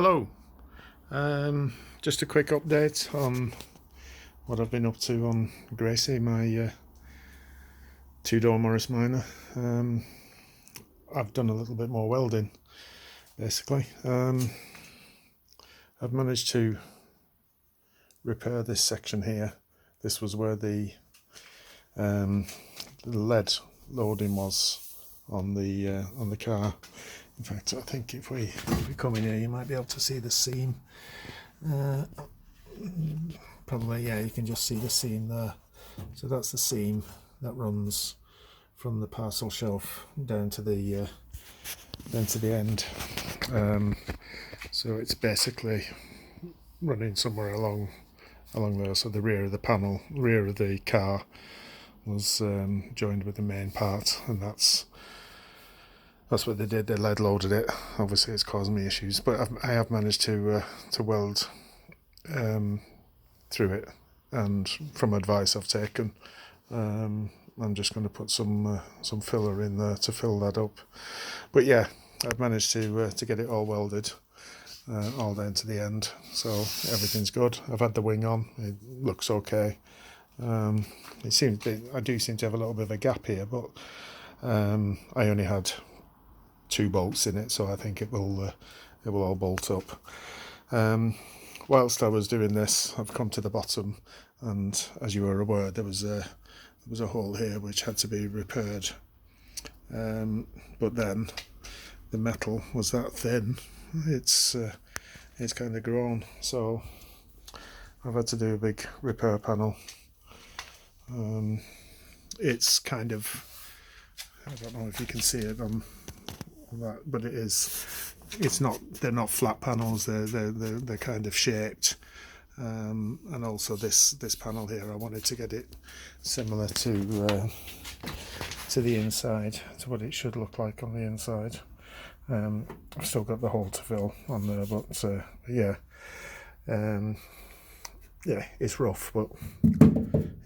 Hello, just a quick update on what I've been up to on Gracie, my two-door Morris Minor. I've done a little bit more welding, basically. I've managed to repair this section here. This was where the lead loading was on the car. In fact, I think if we come in here, you might be able to see the seam. Probably, yeah, you can just see the seam there. So that's the seam that runs from the parcel shelf down to the end. So it's basically running somewhere along there. So the rear of the panel, rear of the car, was joined with the main part, and that's what they did. They lead loaded it. Obviously, it's causing me issues, but I have managed to weld through it. And from advice I've taken, I'm just going to put some filler in there to fill that up. But yeah, I've managed to get it all welded, all down to the end. So everything's good. I've had the wing on. It looks okay. I do seem to have a little bit of a gap here, but I only had 2 bolts in it, so I think it will all bolt up. Whilst I was doing this, I've come to the bottom, and as you were aware, there was a hole here which had to be repaired. But then the metal was that thin, it's kind of grown, so I've had to do a big repair panel. It's kind of, I don't know if you can see it on that, but it's not, they're not flat panels, they're kind of shaped. And also this panel here, I wanted to get it similar to the inside, to what it should look like on the inside. I've still got the hole to fill on there, but yeah, it's rough, but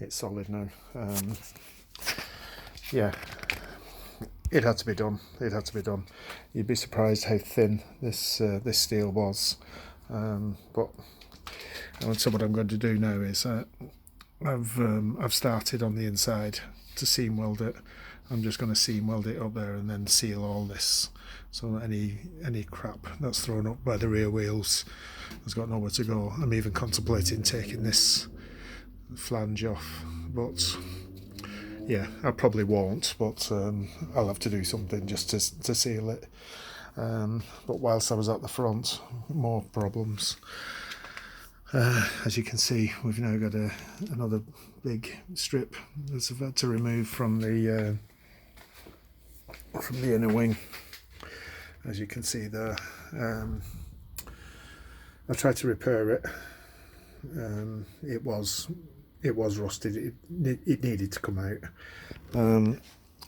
it's solid now. Yeah, it had to be done. You'd be surprised how thin this steel was. But so what I'm going to do now is I've started on the inside to seam weld it. I'm just going to seam weld it up there and then seal all this, so any crap that's thrown up by the rear wheels has got nowhere to go. I'm even contemplating taking this flange off, but yeah, I probably won't, but I'll have to do something just to seal it. But whilst I was at the front, more problems. As you can see, we've now got another big strip that's about to remove from the inner wing. As you can see there, I tried to repair it. It was rusted. It needed to come out,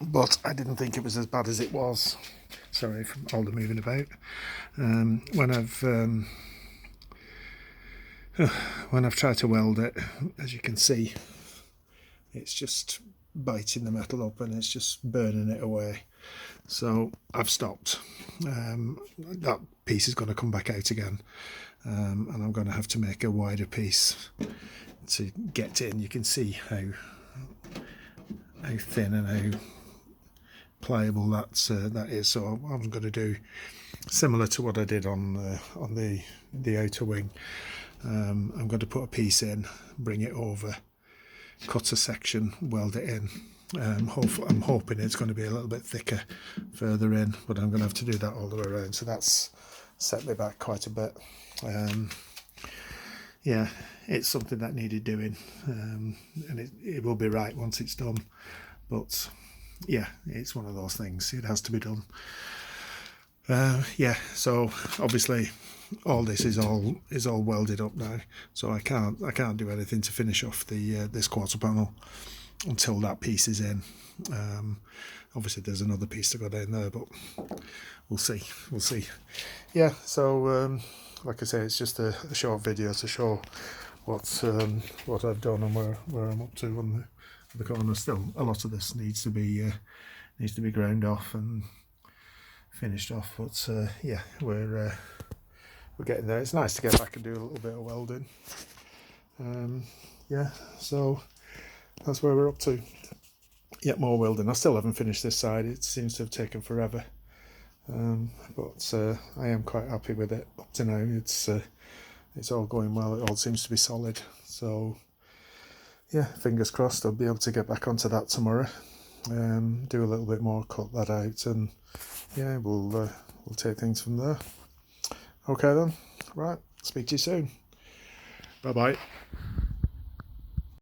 but I didn't think it was as bad as it was. Sorry for all the moving about. When I've tried to weld it, as you can see, it's just biting the metal up and it's just burning it away. So I've stopped. That piece is going to come back out again, and I'm going to have to make a wider piece to get in. You can see how thin and how pliable that is. So I'm going to do similar to what I did on the outer wing. I'm going to put a piece in, bring it over, cut a section, weld it in. I'm hoping it's going to be a little bit thicker further in, but I'm going to have to do that all the way around. So that's set me back quite a bit. Yeah, it's something that needed doing, and it will be right once it's done. But yeah, it's one of those things. It has to be done. Yeah, so obviously all this is all welded up now, so I can't do anything to finish off this quarter panel until that piece is in. Obviously there's another piece to go down there, but we'll see. Yeah, so like I say, it's just a short video to show what I've done and where I'm up to on the corner. Still, a lot of this needs to be ground off and finished off, but yeah, we're getting there. It's nice to get back and do a little bit of welding. Yeah, so that's where we're up to. Yet more welding. I still haven't finished this side. It seems to have taken forever, but I am quite happy with it up to now. It's all going well. It all seems to be solid. So yeah, fingers crossed I'll be able to get back onto that tomorrow. Do a little bit more, cut that out, and yeah, we'll take things from there. Okay then, right, speak to you soon. Bye bye.